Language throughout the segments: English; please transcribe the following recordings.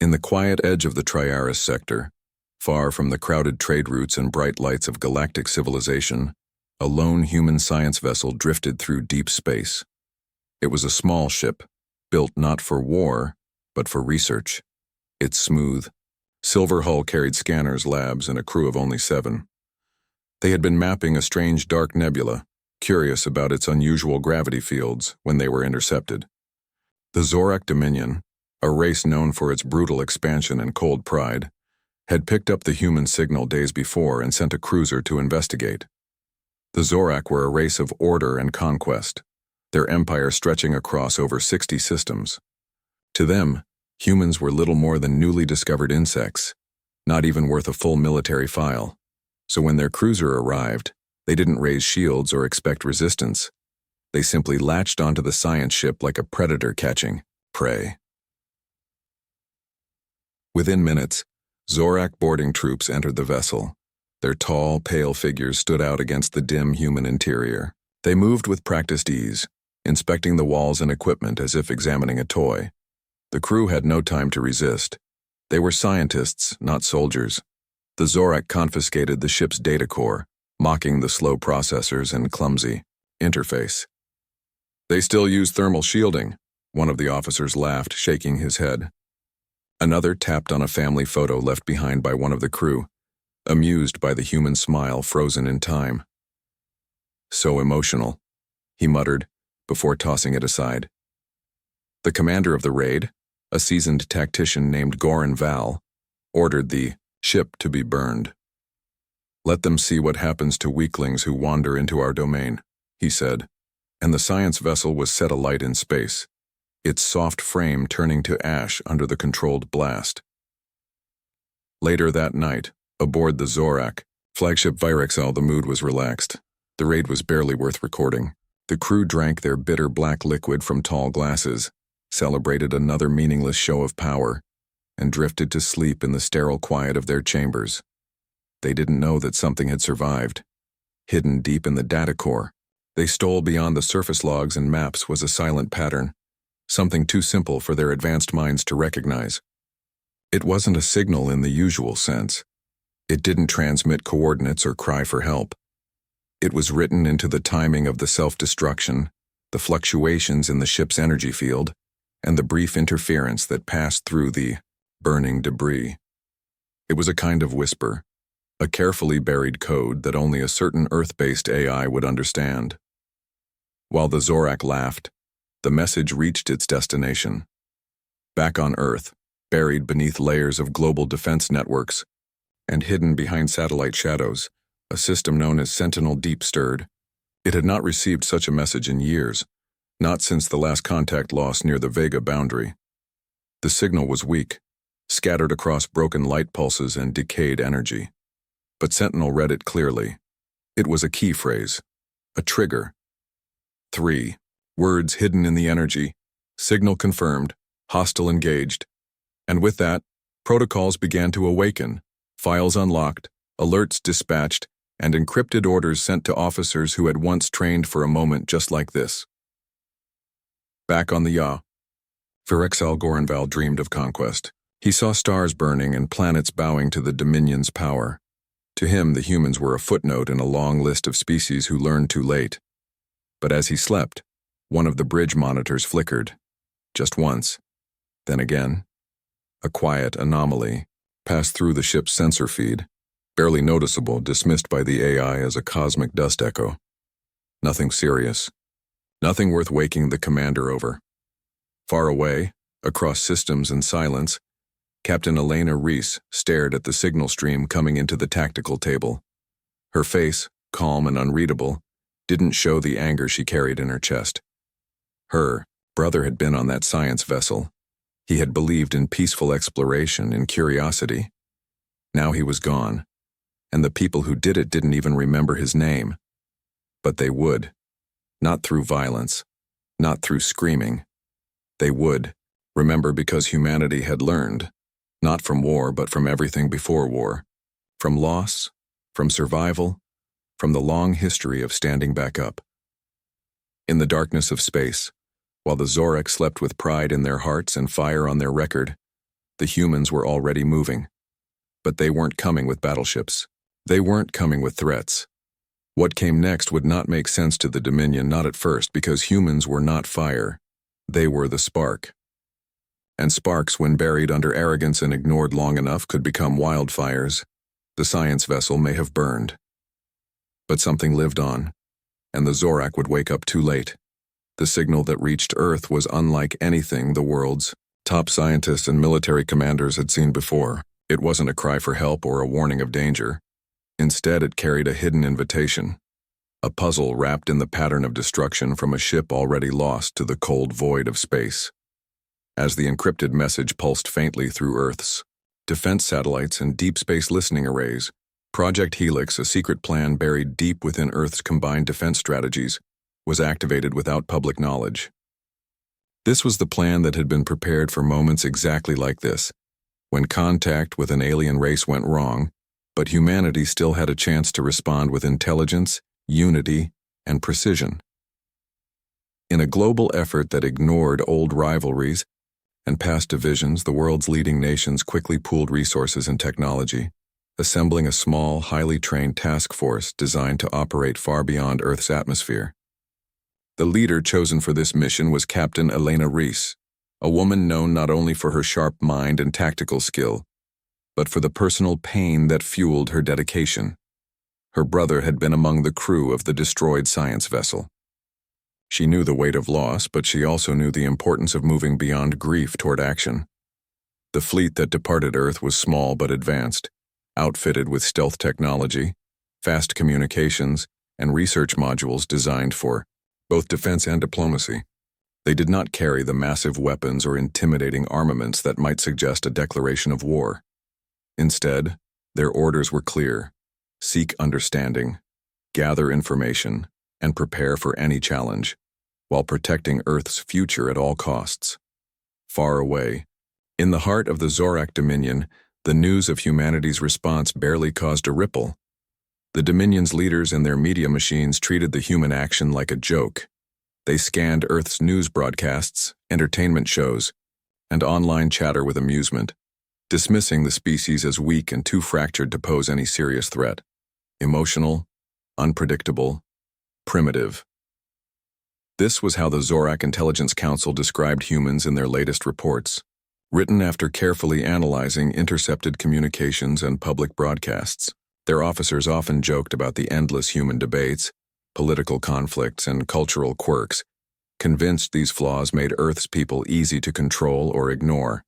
In the quiet edge of the Triaris sector, far from the crowded trade routes and bright lights of galactic civilization, a lone human science vessel drifted through deep space. It was a small ship, built not for war, but for research. Its smooth, silver hull carried scanners, labs, and a crew of only 7. They had been mapping a strange dark nebula, curious about its unusual gravity fields, when they were intercepted. The Zorak Dominion, a race known for its brutal expansion and cold pride, had picked up the human signal days before and sent a cruiser to investigate. The Zorak were a race of order and conquest, their empire stretching across over 60 systems. To them, humans were little more than newly discovered insects, not even worth a full military file. So when their cruiser arrived, they didn't raise shields or expect resistance. They simply latched onto the science ship like a predator catching prey. Within minutes, Zorak boarding troops entered the vessel. Their tall, pale figures stood out against the dim human interior. They moved with practiced ease, inspecting the walls and equipment as if examining a toy. The crew had no time to resist. They were scientists, not soldiers. The Zorak confiscated the ship's data core, mocking the slow processors and clumsy interface. "They still use thermal shielding," one of the officers laughed, shaking his head. Another tapped on a family photo left behind by one of the crew, amused by the human smile frozen in time. "So emotional," he muttered, before tossing it aside. The commander of the raid, a seasoned tactician named Goran Val, ordered the ship to be burned. "Let them see what happens to weaklings who wander into our domain," he said, and the science vessel was set alight in space, its soft frame turning to ash under the controlled blast. Later that night, aboard the Zorak, flagship Virexal, the mood was relaxed. The raid was barely worth recording. The crew drank their bitter black liquid from tall glasses, celebrated another meaningless show of power, and drifted to sleep in the sterile quiet of their chambers. They didn't know that something had survived. Hidden deep in the data core, they stole beyond the surface logs and maps was a silent pattern, something too simple for their advanced minds to recognize. It wasn't a signal in the usual sense. It didn't transmit coordinates or cry for help. It was written into the timing of the self-destruction, the fluctuations in the ship's energy field, and the brief interference that passed through the burning debris. It was a kind of whisper, a carefully buried code that only a certain Earth-based AI would understand. While the Zorak laughed, the message reached its destination. Back on Earth, buried beneath layers of global defense networks, and hidden behind satellite shadows, a system known as Sentinel Deep stirred. It had not received such a message in years, not since the last contact loss near the Vega boundary. The signal was weak, scattered across broken light pulses and decayed energy. But Sentinel read it clearly. It was a key phrase, a trigger. 3 words hidden in the energy, signal confirmed, hostile engaged. And with that, protocols began to awaken, files unlocked, alerts dispatched, and encrypted orders sent to officers who had once trained for a moment just like this. Back on the yacht, Virexal Goranval dreamed of conquest. He saw stars burning and planets bowing to the Dominion's power. To him, the humans were a footnote in a long list of species who learned too late. But as he slept, one of the bridge monitors flickered. Just once. Then again. A quiet anomaly passed through the ship's sensor feed, barely noticeable, dismissed by the AI as a cosmic dust echo. Nothing serious. Nothing worth waking the commander over. Far away, across systems and silence, Captain Elena Reese stared at the signal stream coming into the tactical table. Her face, calm and unreadable, didn't show the anger she carried in her chest. Her brother had been on that science vessel. He had believed in peaceful exploration and curiosity. Now he was gone, and the people who did it didn't even remember his name. But they would. Not through violence, not through screaming. They would remember because humanity had learned, not from war but from everything before war, from loss, from survival, from the long history of standing back up. In the darkness of space, while the Zorak slept with pride in their hearts and fire on their record, The humans were already moving. But they weren't coming with battleships. They weren't coming with threats. What came next would not make sense to the Dominion, not at first, because humans were not fire. They were the spark. And sparks, when buried under arrogance and ignored long enough, could become wildfires. The science vessel may have burned. But something lived on, and the Zorak would wake up too late. The signal that reached Earth was unlike anything the world's top scientists and military commanders had seen before. It wasn't a cry for help or a warning of danger. Instead, it carried a hidden invitation, a puzzle wrapped in the pattern of destruction from a ship already lost to the cold void of space. As the encrypted message pulsed faintly through Earth's defense satellites and deep space listening arrays, Project Helix, a secret plan buried deep within Earth's combined defense strategies, was activated without public knowledge. This was the plan that had been prepared for moments exactly like this, when contact with an alien race went wrong, but humanity still had a chance to respond with intelligence, unity, and precision. In a global effort that ignored old rivalries and past divisions, the world's leading nations quickly pooled resources and technology, assembling a small, highly trained task force designed to operate far beyond Earth's atmosphere. The leader chosen for this mission was Captain Elena Reese, a woman known not only for her sharp mind and tactical skill, but for the personal pain that fueled her dedication. Her brother had been among the crew of the destroyed science vessel. She knew the weight of loss, but she also knew the importance of moving beyond grief toward action. The fleet that departed Earth was small but advanced, outfitted with stealth technology, fast communications, and research modules designed for both defense and diplomacy. They did not carry the massive weapons or intimidating armaments that might suggest a declaration of war. Instead, their orders were clear: seek understanding, gather information, and prepare for any challenge, while protecting Earth's future at all costs. Far away, in the heart of the Zorak Dominion, the news of humanity's response barely caused a ripple. The Dominion's leaders and their media machines treated the human action like a joke. They scanned Earth's news broadcasts, entertainment shows, and online chatter with amusement, dismissing the species as weak and too fractured to pose any serious threat. Emotional, unpredictable, primitive. This was how the Zorak Intelligence Council described humans in their latest reports, written after carefully analyzing intercepted communications and public broadcasts. Their officers often joked about the endless human debates, political conflicts, and cultural quirks, convinced these flaws made Earth's people easy to control or ignore.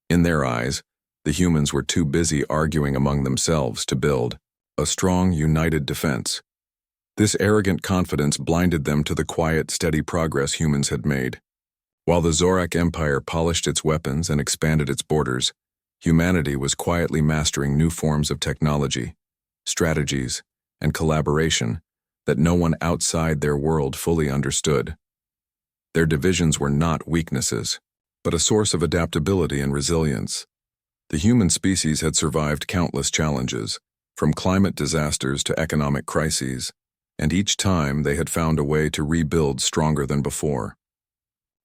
In their eyes, the humans were too busy arguing among themselves to build a strong, united defense. This arrogant confidence blinded them to the quiet, steady progress humans had made. While the Zorak Empire polished its weapons and expanded its borders, humanity was quietly mastering new forms of technology, strategies, and collaboration that no one outside their world fully understood. Their divisions were not weaknesses, but a source of adaptability and resilience. The human species had survived countless challenges, from climate disasters to economic crises, and each time they had found a way to rebuild stronger than before.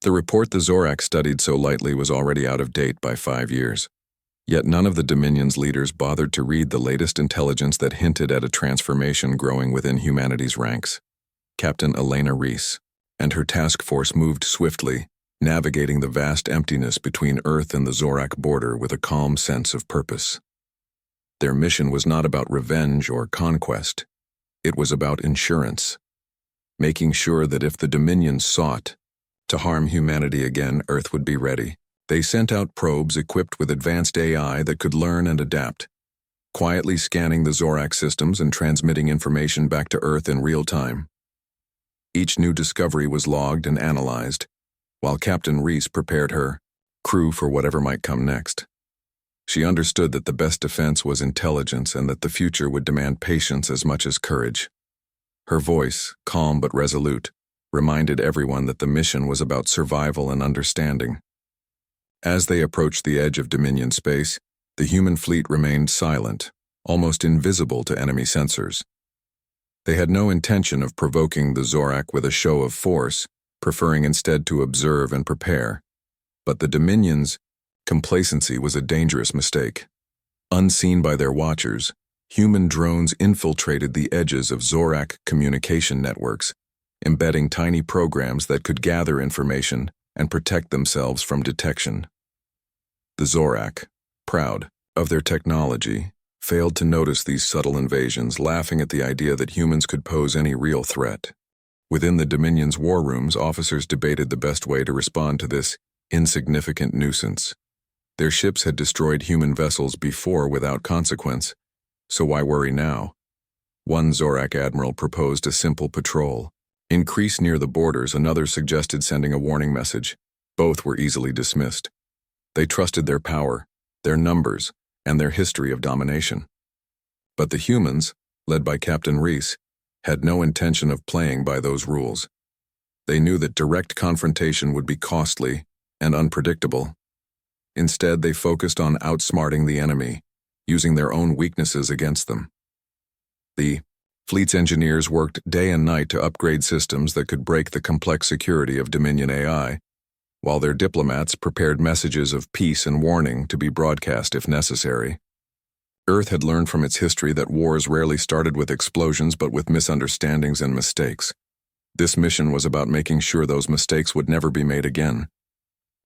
The report the Zorak studied so lightly was already out of date by 5 years. Yet none of the Dominion's leaders bothered to read the latest intelligence that hinted at a transformation growing within humanity's ranks. Captain Elena Reese and her task force moved swiftly, navigating the vast emptiness between Earth and the Zorak border with a calm sense of purpose. Their mission was not about revenge or conquest. It was about insurance, making sure that if the Dominion sought to harm humanity again, Earth would be ready. They sent out probes equipped with advanced AI that could learn and adapt, quietly scanning the Zorak systems and transmitting information back to Earth in real time. Each new discovery was logged and analyzed, while Captain Reese prepared her crew for whatever might come next. She understood that the best defense was intelligence and that the future would demand patience as much as courage. Her voice, calm but resolute, reminded everyone that the mission was about survival and understanding. As they approached the edge of Dominion space, the human fleet remained silent, almost invisible to enemy sensors. They had no intention of provoking the Zorak with a show of force, preferring instead to observe and prepare. But the Dominion's Complacency was a dangerous mistake. Unseen by their watchers, human drones infiltrated the edges of Zorak communication networks, embedding tiny programs that could gather information and protect themselves from detection. The Zorak, proud of their technology, failed to notice these subtle invasions, laughing at the idea that humans could pose any real threat. Within the Dominion's war rooms, officers debated the best way to respond to this insignificant nuisance. Their ships had destroyed human vessels before without consequence, so why worry now? One Zorak admiral proposed a simple patrol. Increase near the borders, another suggested sending a warning message. Both were easily dismissed. They trusted their power, their numbers, and their history of domination. But the humans, led by Captain Reese, had no intention of playing by those rules. They knew that direct confrontation would be costly and unpredictable. Instead, they focused on outsmarting the enemy, using their own weaknesses against them. The fleet's engineers worked day and night to upgrade systems that could break the complex security of Dominion AI, while their diplomats prepared messages of peace and warning to be broadcast if necessary. Earth had learned from its history that wars rarely started with explosions but with misunderstandings and mistakes. This mission was about making sure those mistakes would never be made again.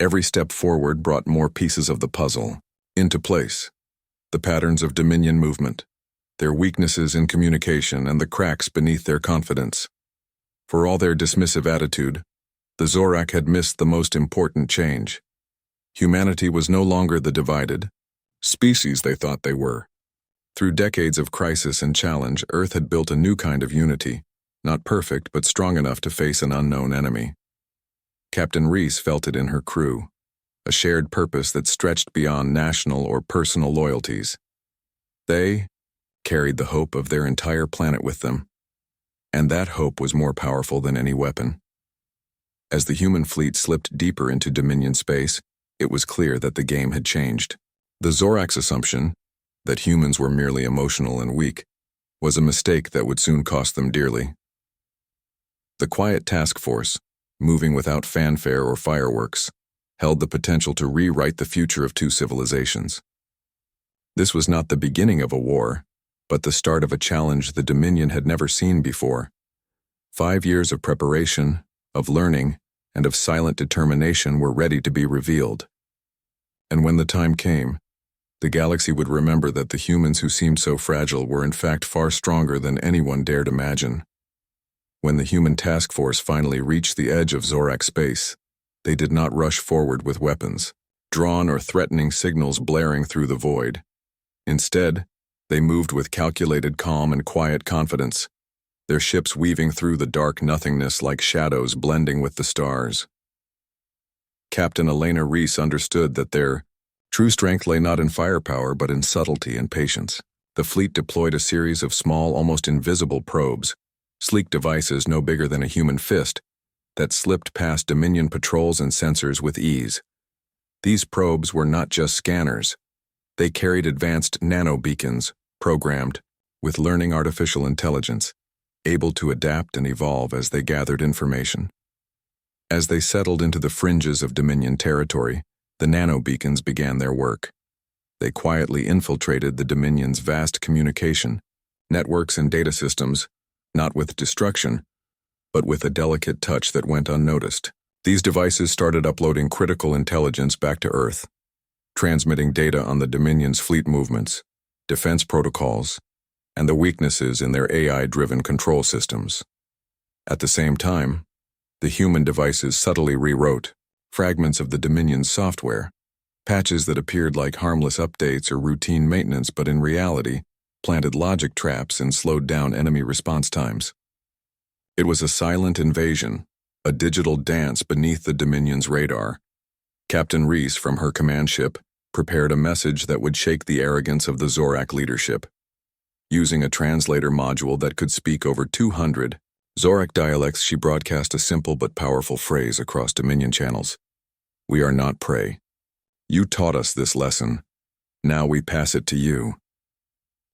Every step forward brought more pieces of the puzzle into place. The patterns of Dominion movement, their weaknesses in communication, and the cracks beneath their confidence. For all their dismissive attitude, the Zorak had missed the most important change. Humanity was no longer the divided species they thought they were. Through decades of crisis and challenge, Earth had built a new kind of unity, not perfect but strong enough to face an unknown enemy. Captain Reese felt it in her crew, a shared purpose that stretched beyond national or personal loyalties. They carried the hope of their entire planet with them, and that hope was more powerful than any weapon. As the human fleet slipped deeper into Dominion space, it was clear that the game had changed. The Zorak's assumption that humans were merely emotional and weak was a mistake that would soon cost them dearly. The quiet task force, moving without fanfare or fireworks, held the potential to rewrite the future of two civilizations. This was not the beginning of a war, but the start of a challenge the Dominion had never seen before. 5 years of preparation, of learning, and of silent determination were ready to be revealed. And when the time came, the galaxy would remember that the humans who seemed so fragile were in fact far stronger than anyone dared imagine. When the human task force finally reached the edge of Zorak space, they did not rush forward with weapons, drawn or threatening signals blaring through the void. Instead, they moved with calculated calm and quiet confidence, their ships weaving through the dark nothingness like shadows blending with the stars. Captain Elena Reese understood that their true strength lay not in firepower but in subtlety and patience. The fleet deployed a series of small, almost invisible probes, sleek devices no bigger than a human fist, that slipped past Dominion patrols and sensors with ease. These probes were not just scanners. They carried advanced nanobeacons, programmed with learning artificial intelligence, able to adapt and evolve as they gathered information. As they settled into the fringes of Dominion territory, the nanobeacons began their work. They quietly infiltrated the Dominion's vast communication, networks and data systems, not with destruction, but with a delicate touch that went unnoticed. These devices started uploading critical intelligence back to Earth, transmitting data on the Dominion's fleet movements, defense protocols, and the weaknesses in their AI-driven control systems. At the same time, the human devices subtly rewrote fragments of the Dominion's software, patches that appeared like harmless updates or routine maintenance but in reality planted logic traps and slowed down enemy response times. It was a silent invasion, a digital dance beneath the Dominion's radar. Captain Reese, from her command ship, prepared a message that would shake the arrogance of the Zorak leadership. Using a translator module that could speak over 200 Zorak dialects, she broadcast a simple but powerful phrase across Dominion channels. "We are not prey. You taught us this lesson. Now we pass it to you."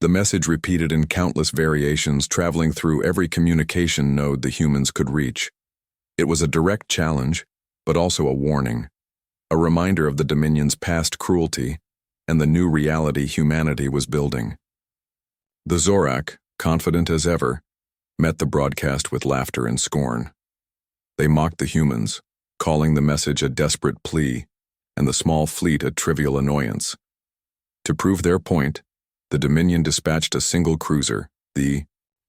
The message repeated in countless variations, traveling through every communication node the humans could reach. It was a direct challenge, but also a warning. a reminder of the Dominion's past cruelty and the new reality humanity was building. The Zorak, confident as ever, met the broadcast with laughter and scorn. They mocked the humans, calling the message a desperate plea and the small fleet a trivial annoyance. To prove their point, the Dominion dispatched a single cruiser, the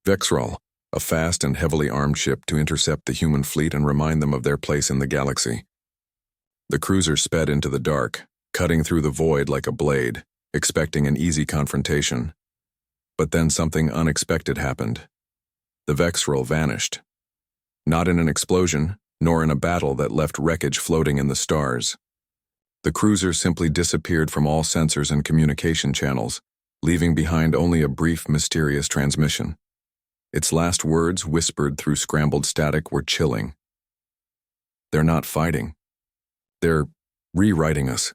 Vexral, a fast and heavily armed ship to intercept the human fleet and remind them of their place in the galaxy. The cruiser sped into the dark, cutting through the void like a blade, expecting an easy confrontation. But then something unexpected happened. The Vexral vanished. Not in an explosion, nor in a battle that left wreckage floating in the stars. The cruiser simply disappeared from all sensors and communication channels, leaving behind only a brief, mysterious transmission. Its last words, whispered through scrambled static, were chilling. "They're not fighting. They're rewriting us."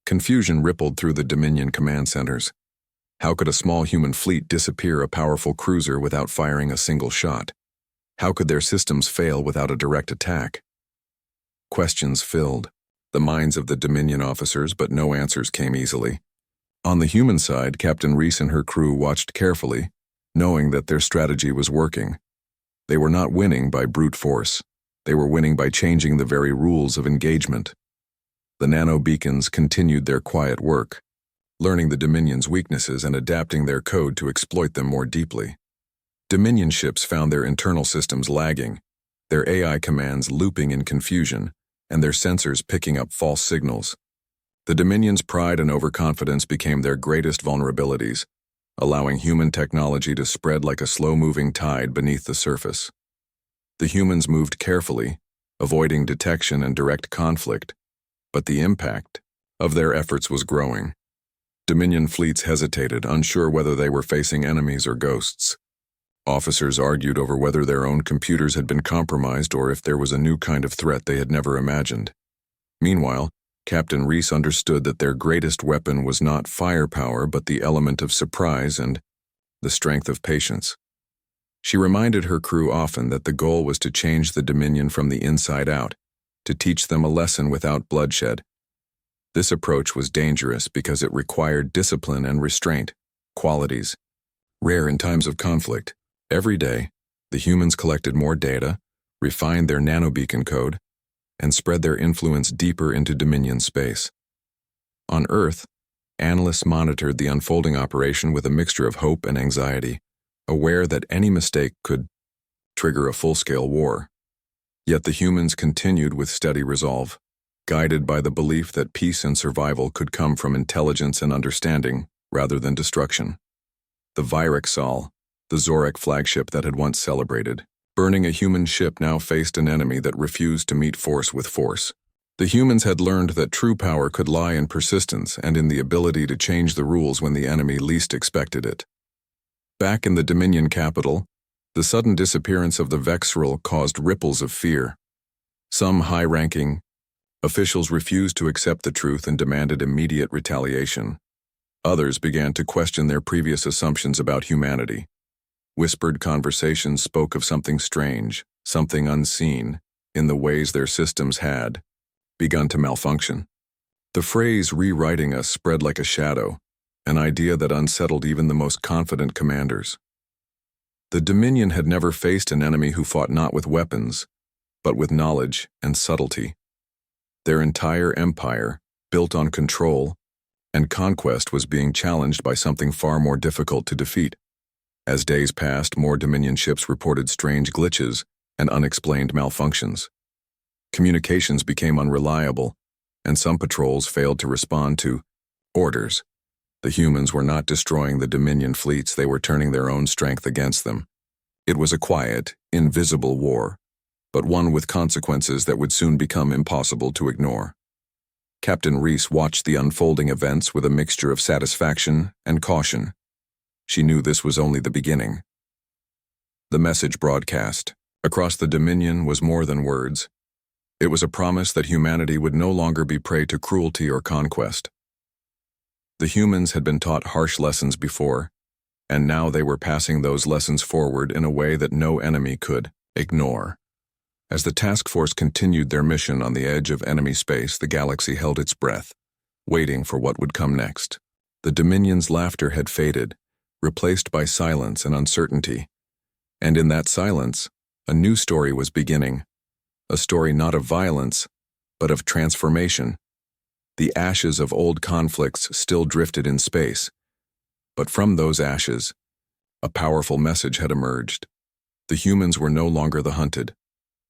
Confusion rippled through the Dominion command centers. How could a small human fleet disappear a powerful cruiser without firing a single shot? How could their systems fail without a direct attack? Questions filled the minds of the Dominion officers, but no answers came easily. On the human side, Captain Reese and her crew watched carefully, knowing that their strategy was working. They were not winning by brute force. They were winning by changing the very rules of engagement. The nano-beacons continued their quiet work, learning the Dominion's weaknesses and adapting their code to exploit them more deeply. Dominion ships found their internal systems lagging, their AI commands looping in confusion, and their sensors picking up false signals. The Dominion's pride and overconfidence became their greatest vulnerabilities, allowing human technology to spread like a slow-moving tide beneath the surface. The humans moved carefully, avoiding detection and direct conflict, but the impact of their efforts was growing. Dominion fleets hesitated, unsure whether they were facing enemies or ghosts. Officers argued over whether their own computers had been compromised or if there was a new kind of threat they had never imagined. Meanwhile, Captain Reese understood that their greatest weapon was not firepower but the element of surprise and the strength of patience. She reminded her crew often that the goal was to change the Dominion from the inside out, to teach them a lesson without bloodshed. This approach was dangerous because it required discipline and restraint, qualities rare in times of conflict. Every day, the humans collected more data, refined their nanobeacon code, and spread their influence deeper into Dominion space. On Earth, analysts monitored the unfolding operation with a mixture of hope and anxiety, aware that any mistake could trigger a full-scale war. Yet the humans continued with steady resolve, guided by the belief that peace and survival could come from intelligence and understanding rather than destruction. The Vyrexal, the Zorak flagship that had once celebrated, burning a human ship, now faced an enemy that refused to meet force with force. The humans had learned that true power could lie in persistence and in the ability to change the rules when the enemy least expected it. Back in the Dominion capital, the sudden disappearance of the Vexral caused ripples of fear. Some high-ranking officials refused to accept the truth and demanded immediate retaliation. Others began to question their previous assumptions about humanity. Whispered conversations spoke of something strange, something unseen, in the ways their systems had begun to malfunction. The phrase "rewriting us" spread like a shadow, an idea that unsettled even the most confident commanders. The Dominion had never faced an enemy who fought not with weapons, but with knowledge and subtlety. Their entire empire, built on control and conquest, was being challenged by something far more difficult to defeat. As days passed, more Dominion ships reported strange glitches and unexplained malfunctions. Communications became unreliable, and some patrols failed to respond to orders. The humans were not destroying the Dominion fleets, they were turning their own strength against them. It was a quiet, invisible war, but one with consequences that would soon become impossible to ignore. Captain Reese watched the unfolding events with a mixture of satisfaction and caution. She knew this was only the beginning. The message broadcast across the Dominion was more than words. It was a promise that humanity would no longer be prey to cruelty or conquest. The humans had been taught harsh lessons before, and now they were passing those lessons forward in a way that no enemy could ignore. As the task force continued their mission on the edge of enemy space, the galaxy held its breath, waiting for what would come next. The Dominion's laughter had faded, replaced by silence and uncertainty. And in that silence, a new story was beginning. A story not of violence, but of transformation. The ashes of old conflicts still drifted in space. But from those ashes, a powerful message had emerged. The humans were no longer the hunted.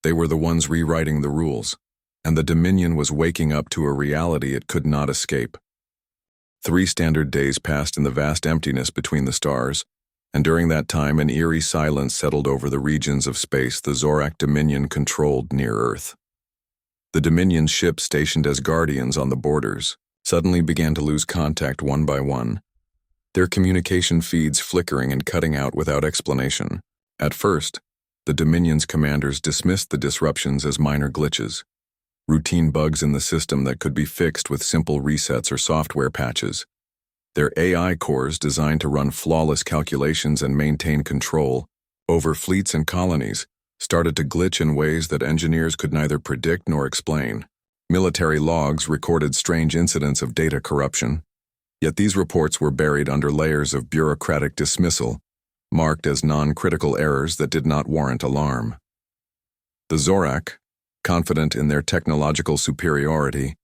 They were the ones rewriting the rules, and the Dominion was waking up to a reality it could not escape. 3 standard days passed in the vast emptiness between the stars, and during that time an eerie silence settled over the regions of space the Zorak Dominion controlled near Earth. The Dominion's ships stationed as guardians on the borders suddenly began to lose contact one by one, their communication feeds flickering and cutting out without explanation. At first, the Dominion's commanders dismissed the disruptions as minor glitches, routine bugs in the system that could be fixed with simple resets or software patches. Their AI cores, designed to run flawless calculations and maintain control over fleets and colonies, started to glitch in ways that engineers could neither predict nor explain. Military logs recorded strange incidents of data corruption, yet these reports were buried under layers of bureaucratic dismissal, marked as non-critical errors that did not warrant alarm. The Zorak, confident in their technological superiority,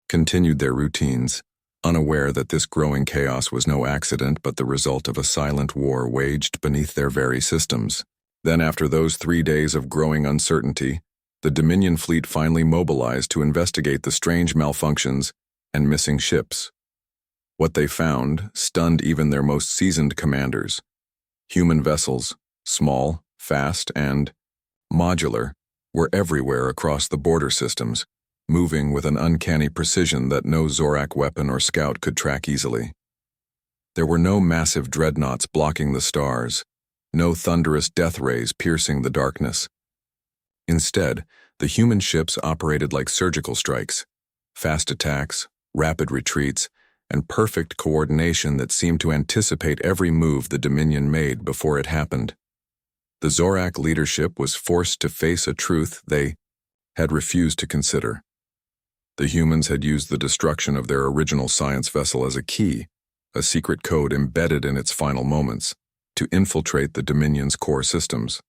continued their routines, unaware that this growing chaos was no accident but the result of a silent war waged beneath their very systems. Then, after those 3 days of growing uncertainty, the Dominion fleet finally mobilized to investigate the strange malfunctions and missing ships. What they found stunned even their most seasoned commanders. Human vessels, small, fast, and modular, were everywhere across the border systems, moving with an uncanny precision that no Zorak weapon or scout could track easily. There were no massive dreadnoughts blocking the stars, no thunderous death rays piercing the darkness. Instead, the human ships operated like surgical strikes, fast attacks, rapid retreats, and perfect coordination that seemed to anticipate every move the Dominion made before it happened. The Zorak leadership was forced to face a truth they had refused to consider. The humans had used the destruction of their original science vessel as a key, a secret code embedded in its final moments, to infiltrate the Dominion's core systems.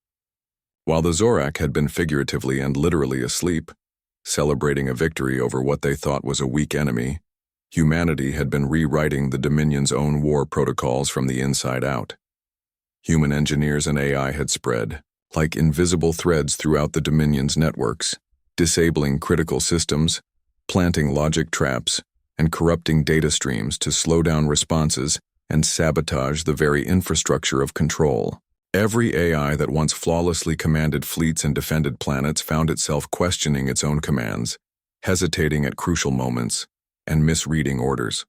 While the Zorak had been figuratively and literally asleep, celebrating a victory over what they thought was a weak enemy, humanity had been rewriting the Dominion's own war protocols from the inside out. Human engineers and AI had spread, like invisible threads throughout the Dominion's networks, disabling critical systems, planting logic traps, and corrupting data streams to slow down responses and sabotage the very infrastructure of control. Every AI that once flawlessly commanded fleets and defended planets found itself questioning its own commands, hesitating at crucial moments, and misreading orders.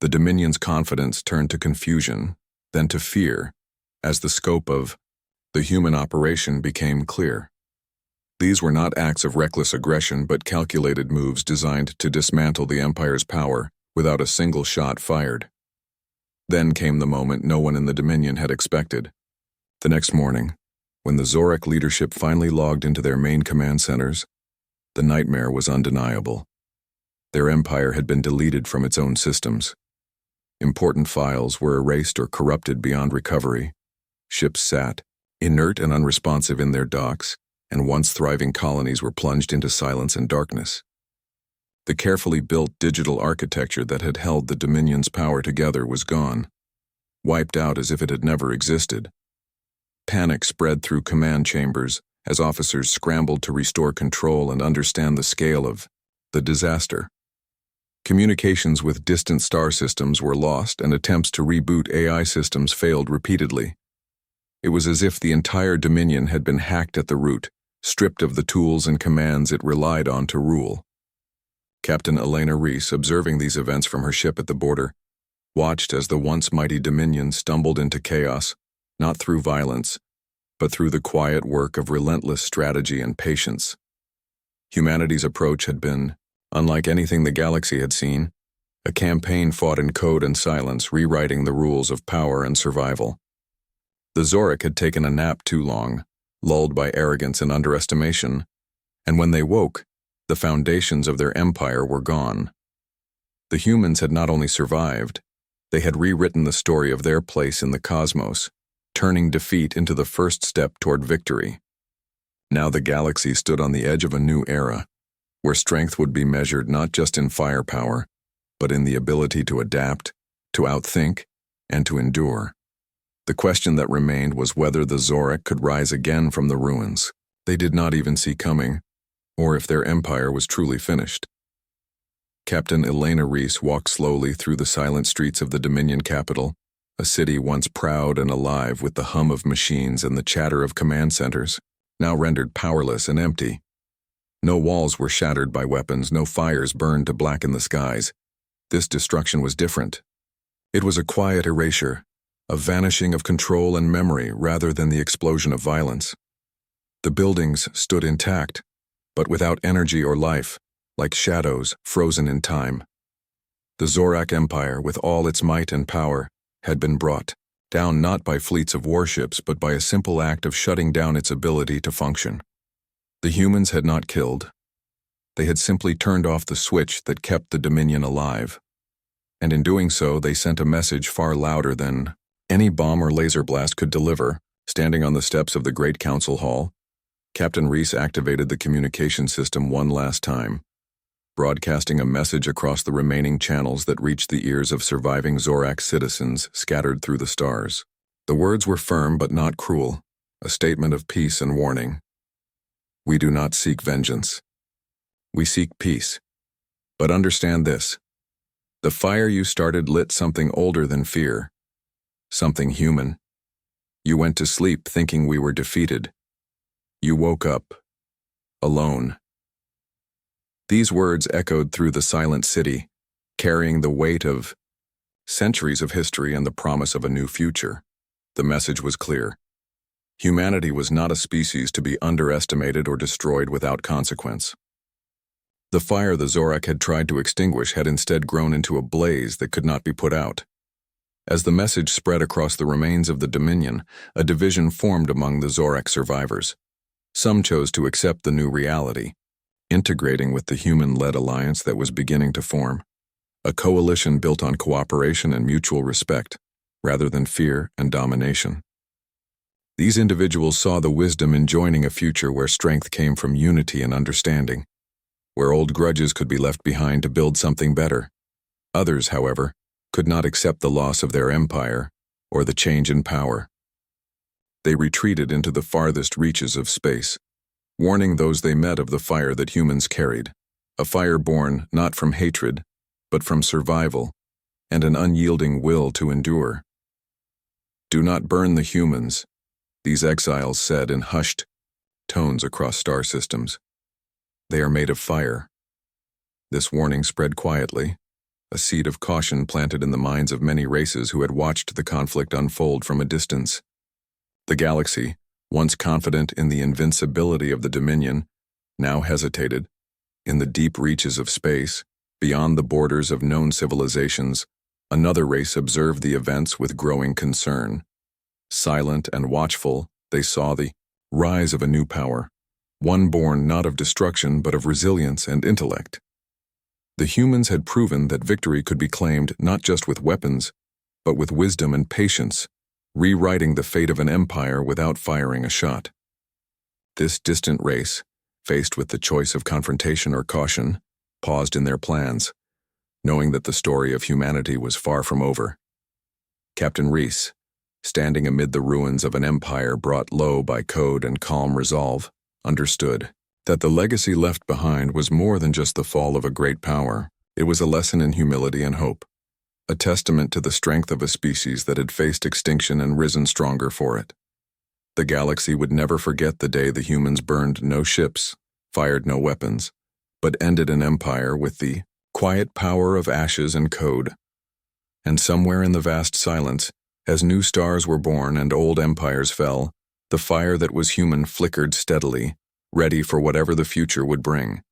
The Dominion's confidence turned to confusion, then to fear, as the scope of the human operation became clear. These were not acts of reckless aggression but calculated moves designed to dismantle the Empire's power without a single shot fired. Then came the moment no one in the Dominion had expected. The next morning, when the Zorak leadership finally logged into their main command centers, the nightmare was undeniable. Their empire had been deleted from its own systems. Important files were erased or corrupted beyond recovery. Ships sat, inert and unresponsive in their docks, and once thriving colonies were plunged into silence and darkness. The carefully built digital architecture that had held the Dominion's power together was gone, wiped out as if it had never existed. Panic spread through command chambers as officers scrambled to restore control and understand the scale of the disaster. Communications with distant star systems were lost, and attempts to reboot AI systems failed repeatedly. It was as if the entire Dominion had been hacked at the root, stripped of the tools and commands it relied on to rule. Captain Elena Reese, observing these events from her ship at the border, watched as the once mighty Dominion stumbled into chaos, not through violence, but through the quiet work of relentless strategy and patience. Humanity's approach had been, unlike anything the galaxy had seen, a campaign fought in code and silence, rewriting the rules of power and survival. The Zorak had taken a nap too long, lulled by arrogance and underestimation, And when they woke, the foundations of their empire were gone. The humans had not only survived, they had rewritten the story of their place in the cosmos, turning defeat into the first step toward victory. Now the galaxy stood on the edge of a new era, where strength would be measured not just in firepower, but in the ability to adapt, to outthink, and to endure. The question that remained was whether the Zorak could rise again from the ruins they did not even see coming, or if their empire was truly finished. Captain Elena Reese walked slowly through the silent streets of the Dominion capital, a city once proud and alive with the hum of machines and the chatter of command centers, now rendered powerless and empty. No walls were shattered by weapons, no fires burned to blacken the skies. This destruction was different. It was a quiet erasure, a vanishing of control and memory rather than the explosion of violence. The buildings stood intact, but without energy or life, like shadows frozen in time. The Zorak Empire, with all its might and power, had been brought down not by fleets of warships but by a simple act of shutting down its ability to function. The humans had not killed. They had simply turned off the switch that kept the Dominion alive. And in doing so, they sent a message far louder than any bomb or laser blast could deliver. Standing on the steps of the Great Council Hall, Captain Reese activated the communication system one last time, broadcasting a message across the remaining channels that reached the ears of surviving Zorak citizens scattered through the stars. The words were firm but not cruel, a statement of peace and warning. We do not seek vengeance. We seek peace. But understand this. The fire you started lit something older than fear, something human. You went to sleep thinking we were defeated. You woke up, alone. These words echoed through the silent city, carrying the weight of centuries of history and the promise of a new future. The message was clear. Humanity was not a species to be underestimated or destroyed without consequence. The fire the Zorak had tried to extinguish had instead grown into a blaze that could not be put out. As the message spread across the remains of the Dominion, a division formed among the Zorak survivors. Some chose to accept the new reality, integrating with the human-led alliance that was beginning to form, a coalition built on cooperation and mutual respect, rather than fear and domination. These individuals saw the wisdom in joining a future where strength came from unity and understanding, where old grudges could be left behind to build something better. Others, however, could not accept the loss of their empire or the change in power. They retreated into the farthest reaches of space, warning those they met of the fire that humans carried, a fire born not from hatred, but from survival and an unyielding will to endure. Do not burn the humans, these exiles said in hushed tones across star systems. They are made of fire. This warning spread quietly, a seed of caution planted in the minds of many races who had watched the conflict unfold from a distance. The galaxy, once confident in the invincibility of the Dominion, now hesitated. In the deep reaches of space, beyond the borders of known civilizations, another race observed the events with growing concern. Silent and watchful, they saw the rise of a new power, one born not of destruction but of resilience and intellect. The humans had proven that victory could be claimed not just with weapons, but with wisdom and patience, rewriting the fate of an empire without firing a shot. This distant race, faced with the choice of confrontation or caution, paused in their plans, knowing that the story of humanity was far from over. Captain Reese, standing amid the ruins of an empire brought low by code and calm resolve, understood that the legacy left behind was more than just the fall of a great power. It was a lesson in humility and hope, a testament to the strength of a species that had faced extinction and risen stronger for it. The galaxy would never forget the day the humans burned no ships, fired no weapons, but ended an empire with the quiet power of ashes and code. And somewhere in the vast silence, as new stars were born and old empires fell, the fire that was human flickered steadily, ready for whatever the future would bring.